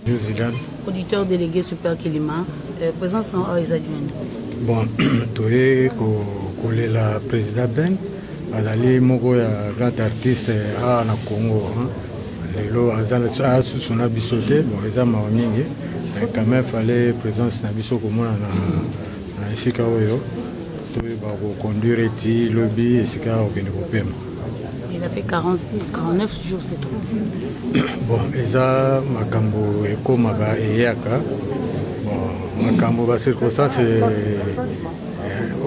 Zidane. Auditeur délégué Super Kilima. Présence non à Esadouane. Bon, tu es la président Ben. Azali moko ya grand artiste à na Congo. Lelo azala sous na bisoté. Bon, eza maomingi. Mais quand même fallait présence na biso komona na esika oyo. Tu va conduire ti lobby esika okende kopema. Il a fait 46, 49 jours, c'est trop. Bon, eza makambo ekomaka eyaka. Bon, makambo ba circonstance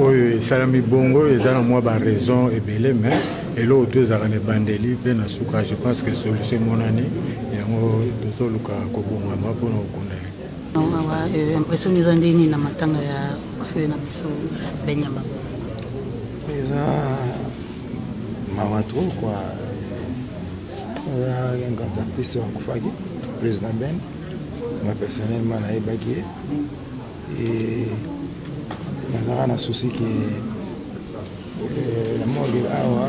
oyo esalami bongo eza na mwa ba raison ebele mais elo oto ezaka ne bandeli pe na suka. Je pense que solution monani yango tozoluka kobongama mpona kokonda impressionnisa ndeni na matanga ya feu na biso benyama eza mawato quoi. Un grand artiste en Koufagi, président Ben, moi personnellement na ebaki et nazara na souci que la mort de awa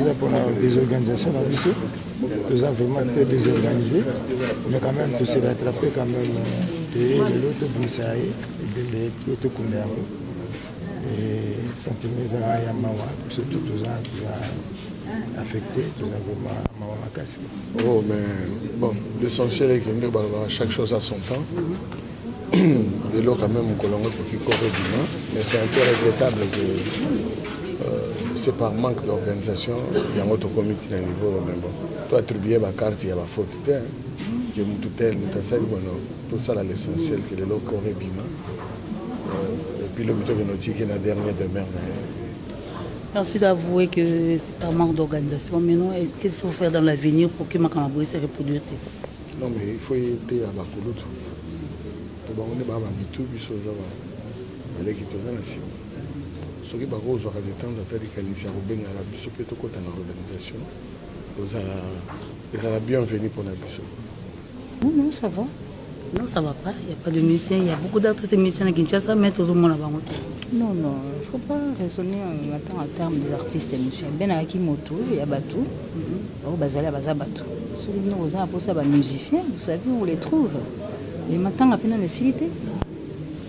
et pour la désorganisation na biso tous a vraiment très désorganisé mais quand même tout s'est rattrapé quand même de l'autre bruxaille et de tout kunda et sentiment ezaka ya mawa surtout toza affecté, tout a vraiment mawa makasi. Oh mais bon, l'essentiel est que chaque chose a son temps. De l'eau quand même au Colombo pour qu'il corrige bien, mais c'est un peu regrettable que c'est par manque d'organisation, il y a un autre comité à niveau, mais bon, toi attribuer ma carte, il y a ma faute, que tout ça là l'essentiel, que l'eau corrige bien. Et puis le but de notre qui est la dernière demeure. Ensuite d'avouer que c'est par manque d'organisation, mais non, qu'est-ce qu'il faut faire dans l'avenir pour que Makamaboué se reproduise? Non mais il faut aider à Bakoulout. On est pas tout biso za ba leki toza na sima soki ba ko zo ka de temps atali kanisa ko benga la biso pe to kota na organisation ça la bienvenue pour la biso. Non ça va. Non ça va pas, il y a pas de musiciens, il y a beaucoup d'artistes et musiciens à Kinshasa mais tout le monde a bango. Non non, il faut pas raisonner en termes des artistes et musiciens. Ben aki moto, il y a batou. Ba bazala bazabatou. Celui nous on a pour ça ba musiciens, vous savez où on les trouve. Les matins à peine en nécessité.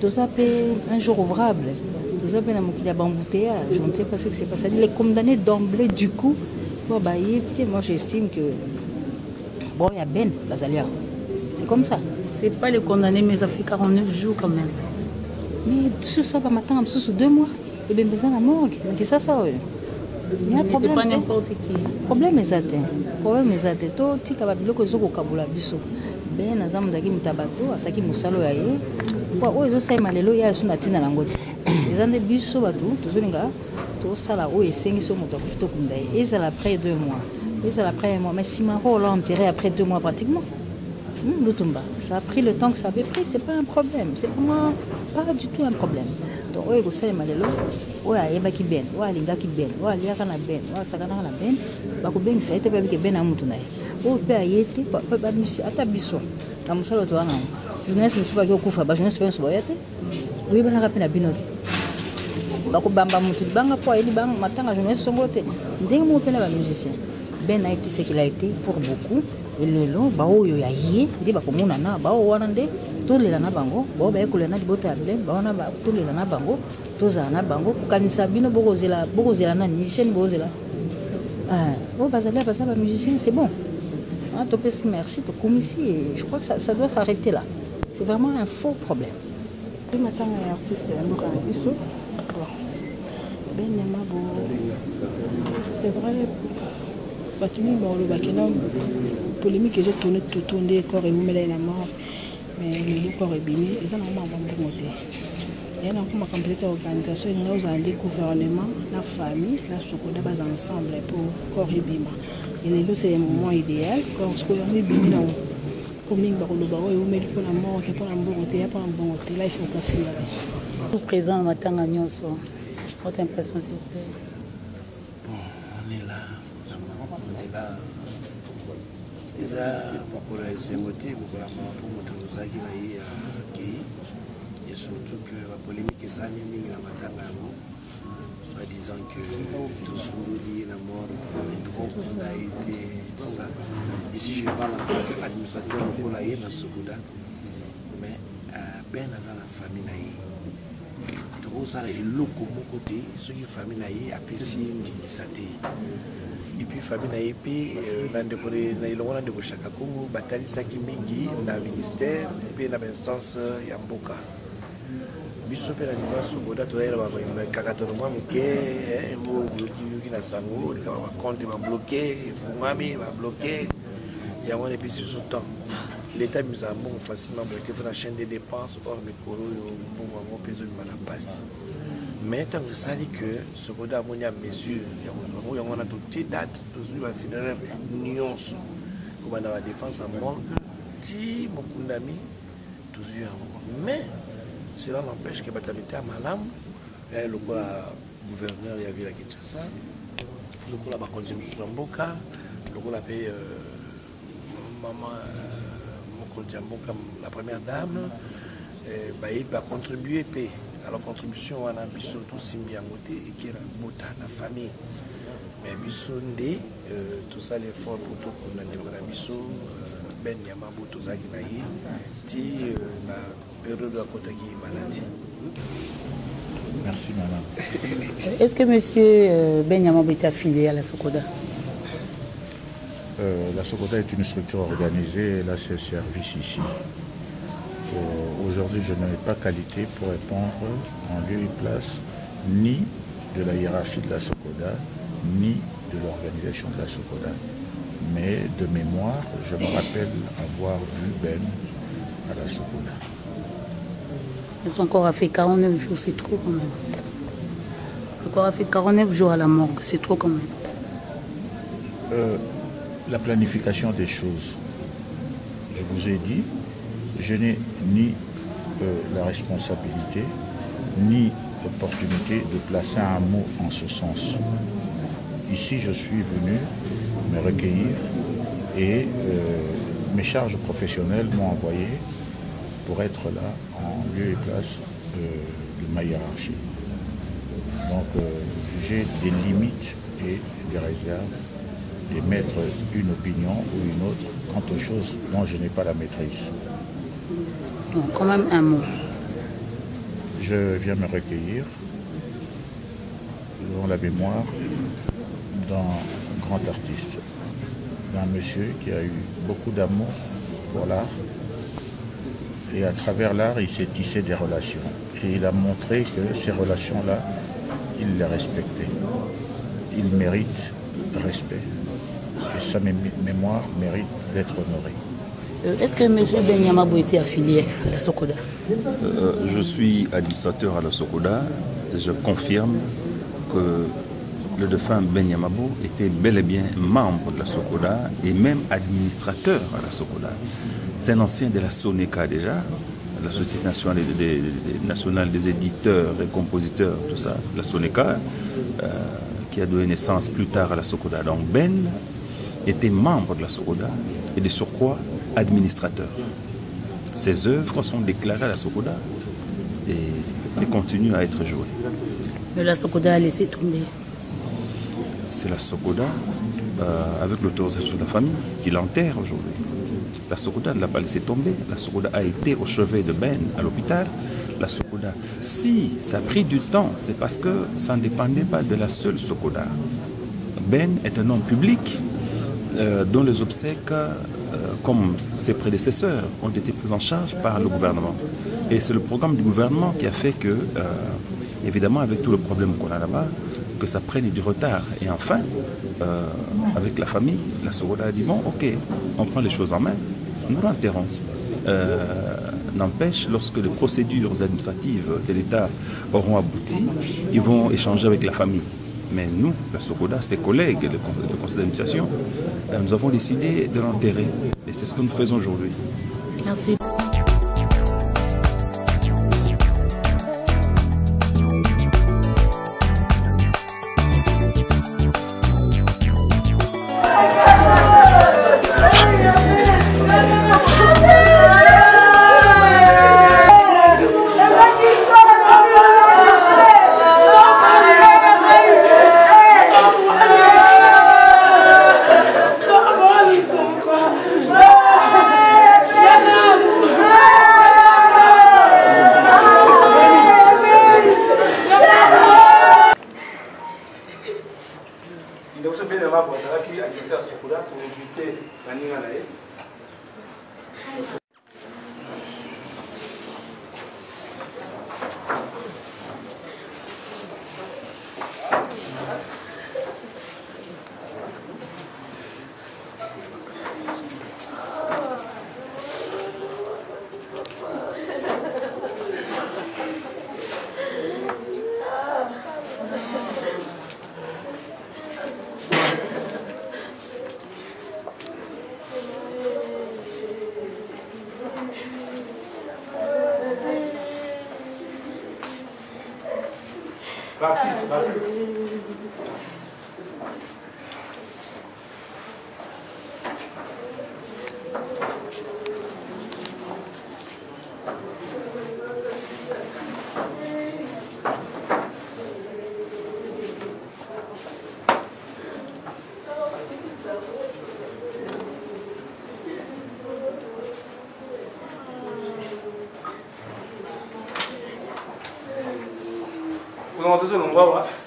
Tout ça peut un jour ouvrable. Tout ça peut un mot embouteillage. Je ne sais pas ce que c'est passé. Les condamnés d'emblée du coup. Moi j'estime que bon il y a Ben Bazalia. C'est comme ça. C'est pas les condamnés mais ça fait 49 jours quand même. Mais tout ça va matin sous 2 mois. Et bien besoin la morgue. Qui ça il y a un problème. Pas n'importe qui. Problème est atteint. Problème est atteint. Tout tika babilo ko zo ko kabula biso. Ben azam daki mutabato asaki musalo ya ye kwa ozo sai malelo ya suna tina na ngote ezande biso batu tozolinga to sala o esengi so moto ko kunda ye ezala après 2 mois ezala après 1 mois mais si maro l'a enterré après 2 mois pratiquement Lutumba ça a pris le temps que ça avait pris c'est pas un problème c'est pour moi pas du tout un problème donc o ego sai malelo o ya yeba ki ben o alinga ki ben o alia kana ben o sakana na ben ba ko ben sai te ba ki ben amutu na ye o pe ayete ba misi ata biso na musalo to wana jeunesse musu ba kufa ba jeunesse penso ba yete oui bana ka pena bino ba ko bamba mutu banga po eli banga matanga jeunesse songote ndenge mo pena ba musicien ben a été ce qu'il a été pour beaucoup et lelo ba oyo ya ye ndi ba ko mona na ba o wana nde to lela na bango ba ba ekole na dibota ble ba wana ba to lela na bango to za na bango kanisa bino bokozela na musicien bozela oh Bazalia Bazaba musicien c'est bon. Ah, merci, et je crois que ça doit s'arrêter là. C'est vraiment un faux problème. Le matin, l'artiste c'est vrai, polémique que j'ai tourné corps et vous mettez la mort, mais le corps est bimé, ils ont vraiment monté. Il y a une organisation, nous avons le gouvernement, la famille, la seconde base ensemble pour corps et bima. Et là, c'est le moment idéal. Quand on est bimé, comme nous avons le barreau et on met pour la mort, pour la bonne côté, pour la bonne côté, là il faut passer. Tout présent matin à Nyonso. Votre impression s'il vous plaît? Bon, on est là. Les gens, c'est motivé pour montrer et surtout que la polémique est ça, la matanga, soit disant que tout ce monde dit la mort, trop a été tout ça. Ici, je parle en tant qu'administrateur pour la dans Sokoda, mais ben dans la famille, tout ça est loco mon côté, ceux qui famille apprécient Ndingisate. Et puis famille puis dans de chaque Congo, bataille ça qui mingi dans le ministère, puis dans l'instance Yamboka. Biso pe na niveau Sokoda to era ba kakatonomwa muke mo yoki na sango ni kama compte ba bloqué fungami ba bloqué il y a un épicerie sous temps l'état nous a bon facilement bloqué faire la chaîne de dépenses hors de coro yo bon peso de malapasse mais tant que ça dit que Sokoda a à mesure il y a on a toute date toujours va finir nuance comme on a dépenses en morgue ti beaucoup d'amis toujours mais cela n'empêche que Batamité à Malam, le gouverneur de la ville de Kinshasa, le gouverneur va continuer sur Mboka, le gouverneur paye maman Mokoljamboka, la première dame, il va contribuer à la contribution à la biso tout Simbiangote et qui est la famille. Mais bisonde tout ça l'effort pour tout pour la biso Ben Yamabo tout ça qui naï ti la période de la côté qui est maladie. Merci madame. Est-ce que monsieur Ben Yamabo est affilié à la Sokoda? La Sokoda est une structure organisée et là c'est service ici. Aujourd'hui je n'ai pas qualité pour répondre en lieu et place ni de la hiérarchie de la Sokoda ni de l'organisation de la Sokoda. Mais de mémoire, je me rappelle avoir vu Ben à la Sokoda. Ils ont encore fait 49 jours, c'est trop quand même. Encore fait 49 jours à la morgue, c'est trop quand même. La planification des choses. Je vous ai dit, je n'ai ni la responsabilité, ni l'opportunité de placer un mot en ce sens. Ici, je suis venu me recueillir et mes charges professionnelles m'ont envoyé pour être là en lieu et place de ma hiérarchie. Donc j'ai des limites et des réserves d'émettre une opinion ou une autre quant aux choses dont je n'ai pas la maîtrise. Quand même un mot. Je viens me recueillir dans la mémoire d'un grand artiste, d'un monsieur qui a eu beaucoup d'amour pour l'art et à travers l'art il s'est tissé des relations et il a montré que ces relations-là il les respectait. Il mérite respect et sa mémoire mérite d'être honorée. Est-ce que M. Ben Yamabo était affilié à la Sokoda? Je suis administrateur à la Sokoda et je confirme que le défunt Ben Yamabo était bel et bien membre de la Sokoda et même administrateur à la Sokoda. C'est un ancien de la Soneka déjà, la Société nationale des éditeurs et compositeurs, tout ça, la Soneka, qui a donné naissance plus tard à la Sokoda. Donc Ben était membre de la Sokoda et de surcroît administrateur. Ses œuvres sont déclarées à la Sokoda et continuent à être jouées. Mais la Sokoda a laissé tomber. C'est la Sokoda, avec l'autorisation de la famille, qui l'enterre aujourd'hui. La Sokoda ne l'a pas laissé tomber. La Sokoda a été au chevet de Ben à l'hôpital. La Sokoda, si ça a pris du temps, c'est parce que ça ne dépendait pas de la seule Sokoda. Ben est un homme public dont les obsèques, comme ses prédécesseurs, ont été prises en charge par le gouvernement. Et c'est le programme du gouvernement qui a fait que, évidemment, avec tout le problème qu'on a là-bas, que ça prenne du retard. Et enfin, avec la famille, la Sokoda a dit, bon, ok, on prend les choses en main, nous l'enterrons. N'empêche, lorsque les procédures administratives de l'État auront abouti, ils vont échanger avec la famille. Mais nous, la Sokoda, ses collègues, le conseil d'administration, nous avons décidé de l'enterrer. Et c'est ce que nous faisons aujourd'hui. Merci. honorable azalaki adversaire ya Sokoda pour éviter baninga na ye.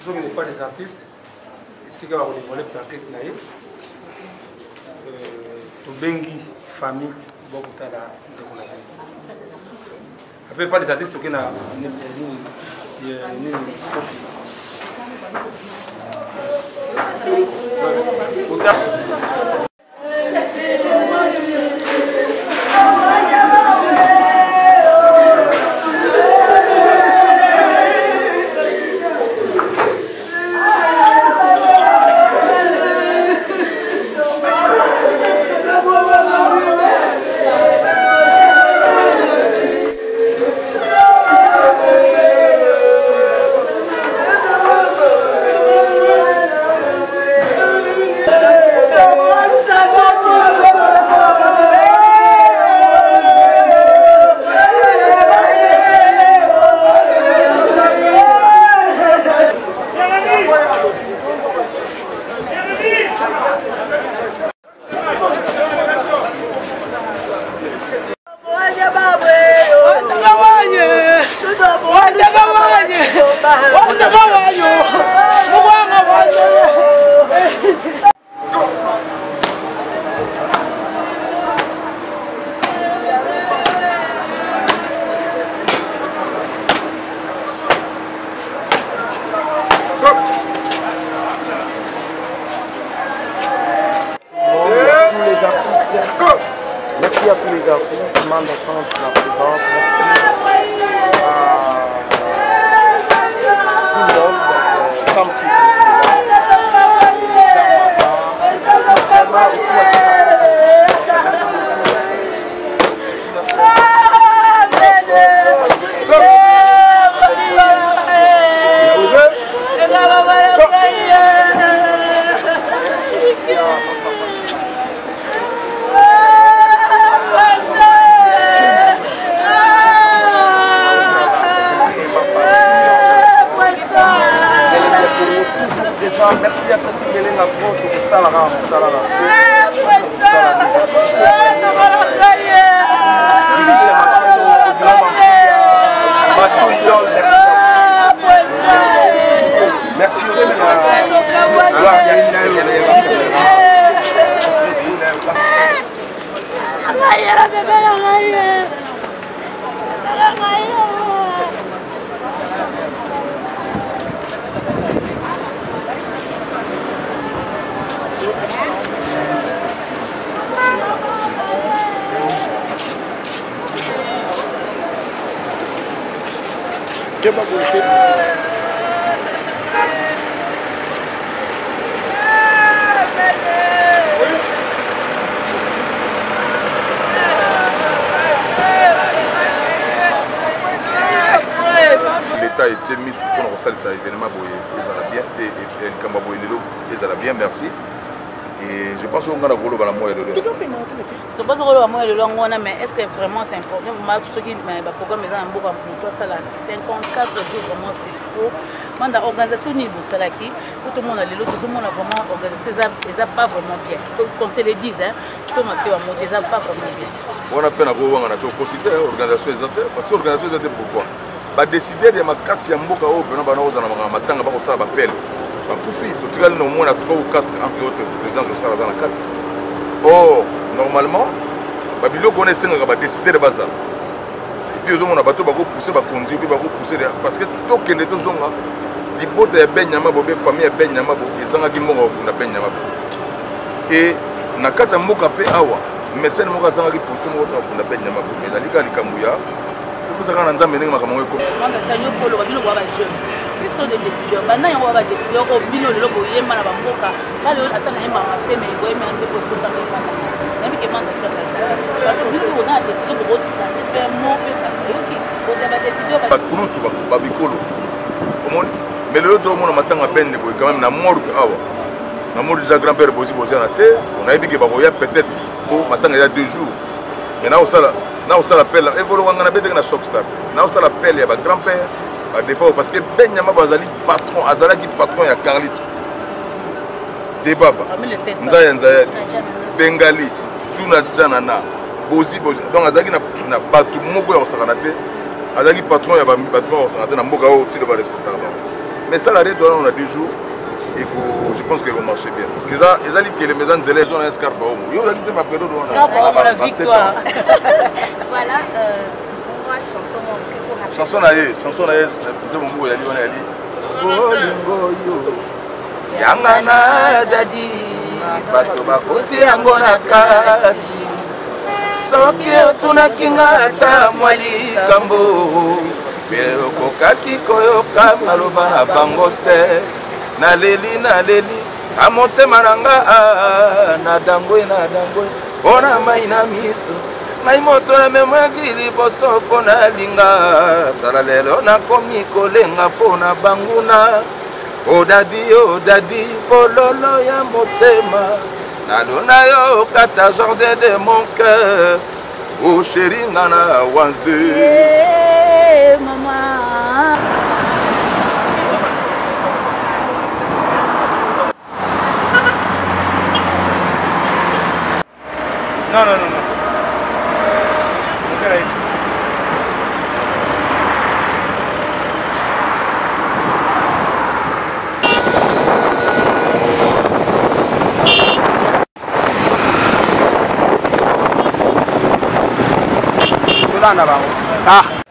Ceux qui n'est pas des artistes, ici qui va voler plaquette naïf, tout bengi famille beaucoup de après pas des artistes qui n'a Merci à tous les artistes, membres de chambre pour la présence. Merci à tout le monde, comme tu merci à tous ceux qui sont pour ça la rame, ça la merci aussi Quelle volonté l'État est mis sous pour ça événement bien, merci. Et je pense qu'on a gros dans la moelle de l'eau. Je pense qu'on a moins de l'eau, mais est-ce que vraiment c'est important? Vous ceux qui programme les ambos pour toi ça là 54 jours vraiment c'est trop. Manda organisation niveau ça là qui tout le monde a l'eau, tout le monde a vraiment organisé ça pas vraiment bien. Qu'on se le dise hein, tout parce que va monter ça pas vraiment bien. On a peine à voir on a tout considéré organisation exacte parce que organisation exacte pourquoi? Ba décider de ma casse ya mboka o pena bana ozana matanga ba ko ça ba appel. bakufi totikali na omona 3 ou 4 entre autres président josar aza na kati. Or normalement babiloko wana esengaka badécider bazala epuis ozomona bato bakopousse bakonzi ope bakopousse parce que tokende tozonga libota ya benyama bobe famille ya benyama bo ezangaki moko na benyama bo e na kati ya mboka mpe awa mesene moko azangaki position moko tokakunda benyama bo mais ezali kaka likambo ya topesaka na nzambe ndenge makambo ngo ekoma sont des décideurs. Maintenant, il y a des décideurs qui ont mis le logo et mal à Bamboka. Là, il y a un peu mais il y a un peu de temps. Il y a un peu de temps. Parce que nous, on a décidé de faire un mot. Vous avez décidé de mais le autre monde matin à peine quand même na mort na mort déjà grand-père Bosi Bosi na terre on a dit que peut-être matin il y a 2 jours mais là on ça l'appelle et voilà on a besoin de choc start là on ça l'appelle il y a grand-père des fois parce que Benyama bazali patron azalaki patron ya Carlito Debaba Nzaya Nzaya Bengali Juna Janana Bosi Bosi donc azalaki na batu moko ya osakana te azalaki patron ya battement osakana te na mboka o tilo ba responsable mais ça l'arrêt on a 2 jours et que je pense que va marcher bien parce que ça ils allaient que les maisons de zone escarpe au yo la dit ma période on a la victoire voilà moi chanson na ye nzembo mbo ya liona yali bolingo yo yangana dadi bato bakoti yango na kati soki otunaki nga ata mwa likambo okokaki koyoka maloba na bango te naleli na motema na nga na dangwe mpona mai na miso ngai moto na memwaki liboso mpo nalinga tala lelo nakomi kolenga mpo na banguna odadi fololo ya motema nalona yo kata jardin de mon cœur o sheri nga na wanze maman non. Ah.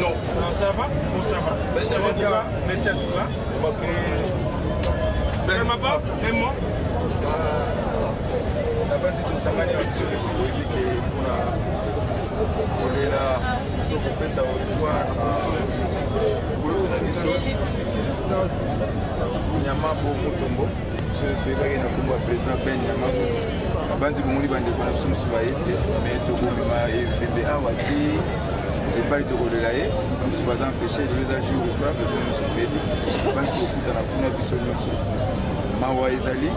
Non. Ça va? Bon, ça va. Mais c'est là. C'est ma part, et moi. D'abord, tu te samani à sur le suivi qui est pour la ça recevoir pour le Nyama pour Mutombo. Je suis le président Ben Nyama. Bandi kumuli bande kona biso musu bayete mais tokobima PPA wati epai tokolela ye musu baza empêché de les agir au fleuve pour musu bebi bandi tokutana kuna biso nyonso mawa ezali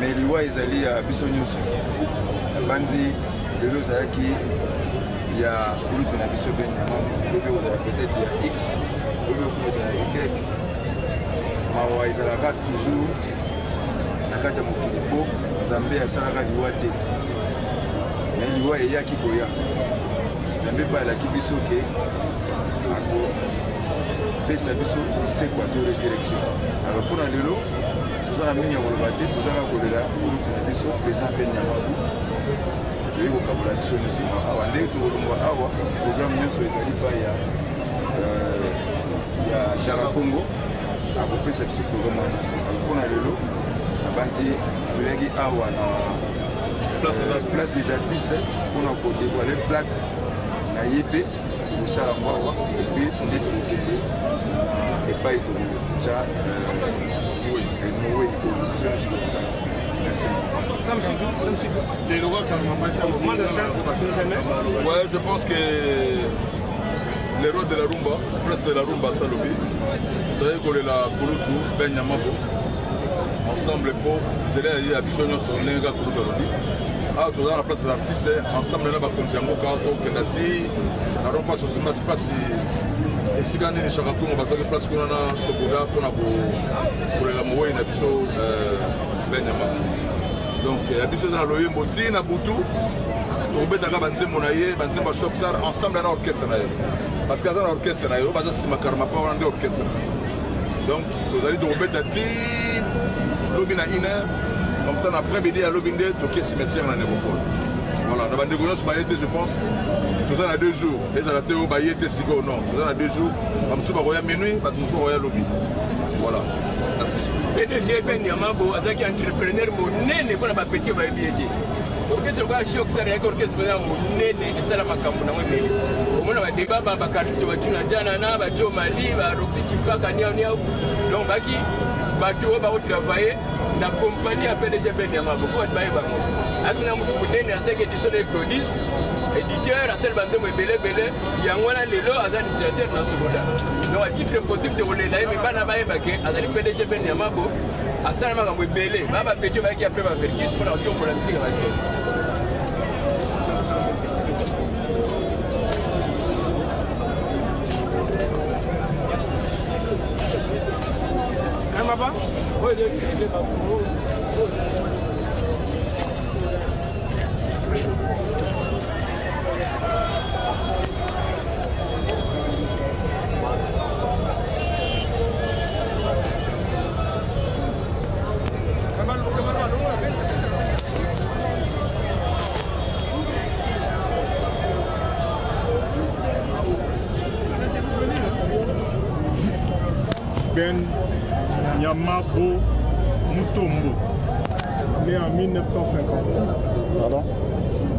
mais liwa ezali ya biso nyonso bandi lelo ezalaki ya kulutu na biso Ben Nyama lobi ozala peut-être ya X lobi okozala ya Y mawa ezalaka toujours na kati ya mokili po Nzambe asalaka liwa te mais liwa eyaki koya Nzambe bayelaki biso ke akopesa biso lisekwa to résurrection alors mpona lelo toza na mingi ya koloba te tozanga kolela kolutu na biso président Ben Nyama toyei kokabola biso nyonso awa ndenge tokolongwa awa programme nyonso ezali pa ya jara Congo akopesa biso programme wana nyonso alors mpona lelo abandi toyaki awa na place des artistes mpona kodévoile plaque na ye mpe kosala ngo awa epe nde tokokende na epai tokotya mowei oyo biso nyonso tokokana. Ouais, je pense que les rois de la rumba, presque de la rumba Salobi, d'ailleurs que la Kulutu, Ben Nyama ensemble pour aider à Bissonio sur Nenga Kulutu Lobby. Ah, tout dans la place des artistes, ensemble là, comme c'est un mot quand on Kendati, la rumba sur ce match passe et si gagné les Chakakou, on va faire place qu'on a Sokoda pour la Moé, na biso Ben Nyama. Donc, il y a des dans le Yembozi, na Boutou, Toubetaka Banzemo Naye, Banzemo Choksar, ensemble dans l'orchestre. Parce que dans l'orchestre, il y a des macarons, pas dans l'orchestre. Donc, vous allez Toubetati, Lobina Ina, comme ça, après-midi à Lobinde, Toké cimetière dans l'aéroport. Voilà, dans la négociation, je pense, nous avons 2 jours. Les Alateo, Bayete, Sigo, non. Nous avons 2 jours. Comme ça, Royal Minuit, nous sommes Royal Lobby. Voilà. Merci. PDG Ben Nyama, vous êtes entrepreneur, vous n'êtes pas petit, vous êtes orchestre kwa shock sara yako orchestre bana munene esala makambo na mwemeli omona ba débat ba bakarito batuna jana na ba Jo Mali ba Roxy Chipaka niao donc baki bato ba travailler na compagnie appelle déjà Ben Yamabo faut être baye bango akina mutu munene aseke disone produce éditeur asel bande mo belé yango na lelo azali initiateur na Sokoda donc à titre possible de rouler là mais bana baye bake azali PDG Ben Yamabo asala makambo belé baba petit baki après ba verkis pour na otombo la musique ba jeune Papa? Oui, Ben Yamabo Mutombo, né en 1956, pardon,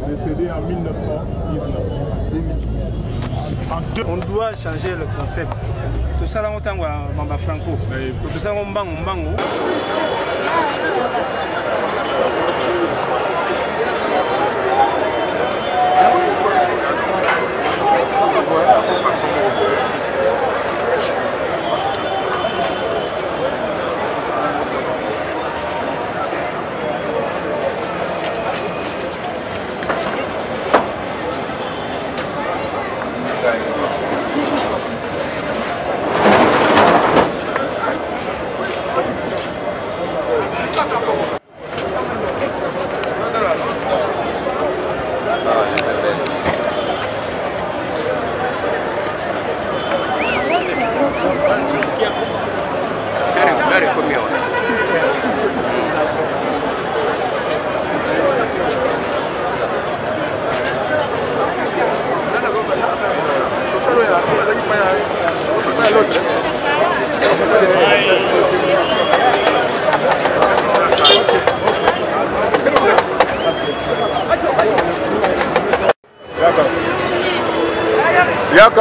décédé en 1919. On doit changer le concept. Tout ça là, on t'a Mamba Franco. Tout ça, on bang.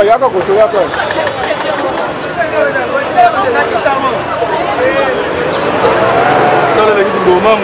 Yaka kutu yaka. Sala lagi di rumah